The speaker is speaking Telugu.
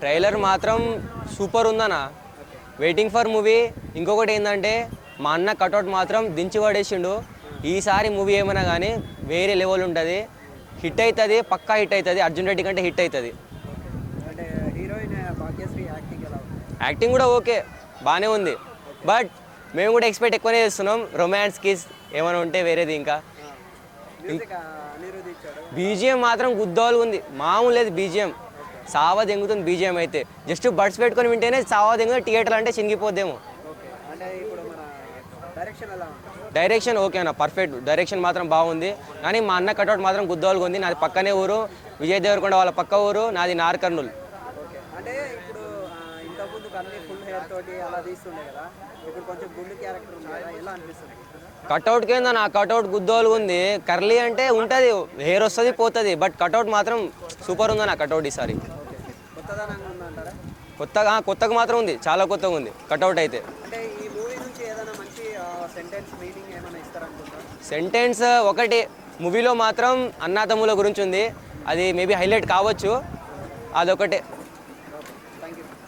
ట్రైలర్ మాత్రం సూపర్ ఉందన్న. Waiting for movie. ఇంకొకటి ఏంటంటే మా అన్న కటౌట్ మాత్రం దించి పడేసిండు. ఈసారి మూవీ ఏమైనా కానీ వేరే లెవెల్ ఉంటుంది. హిట్ అవుతుంది, పక్కా హిట్ అవుతుంది. అర్జున్ రెడ్డి కంటే హిట్ అవుతుంది. అంటే హీరోయిన్ భాగ్యశ్రీ యాక్టింగ్ ఎలా ఉంది? యాక్టింగ్ కూడా ఓకే, బాగానే ఉంది. బట్ మేము కూడా ఎక్స్పెక్ట్ ఎక్కువనే చేస్తున్నాం. రొమాన్స్ కిస్ ఏమైనా ఉంటే వేరేది. ఇంకా మ్యూజిక్ అనిరుద్ధ్ ఇచ్చాడు. బీజిఎం మాత్రం గుద్దోలు ఉంది, మామూలు లేదు. బీజిఎం సావా దెంగుతుంది. బీజిఎం అయితే జస్ట్ బడ్స్ పెట్టుకొని వింటేనే సావా దెంగుతుంది. థియేటర్ అంటే చినిగిపోద్దేమో. ఓకే, అంటే ఇప్పుడు మన డైరెక్షన్ ఎలా ఉంది? డైరెక్షన్ ఓకే అన్న, పర్ఫెక్ట్. డైరెక్షన్ మాత్రం బాగుంది. కానీ మా అన్న కటౌట్ మాత్రం గుద్దోలుగా ఉంది. నాది పక్కనే ఊరు, విజయ్ దేవరకొండ వాళ్ళ పక్క ఊరు, నాది నార్కర్నూల్. ఓకే, అంటే ఇప్పుడు ఇంతకుముందు అన్ని ఫుల్ హెయిర్ తోటి అలా తీస్తుండే కదా, ఇప్పుడు కొంచెం గుండు క్యారెక్టర్ ఉంది కదా, ఎలా అనిపిస్తుంది? కటౌట్కి ఏందో నా కటౌట్ గుద్దోలుగా ఉంది. కర్లీ అంటే ఉంటుంది, హెయిర్ వస్తుంది పోతుంది. బట్ కటౌట్ మాత్రం సూపర్ ఉంది నా కటౌట్ ఈసారి. కొత్తదనంగా ఉందంటారా? కొత్తగా మాత్రం ఉంది, చాలా కొత్తగా ఉంది కటౌట్ అయితే. అంటే ఈ మూవీ నుంచి ఏదైనా మంచి సెంటెన్స్ మీనింగ్ ఏమైనా ఇస్తారనుకుంటారా? సెంటెన్స్ ఒకటి, మూవీలో మాత్రం అన్నాతమ్ముల గురించి ఉంది. అది మేబీ హైలైట్ కావచ్చు, అదొకటే.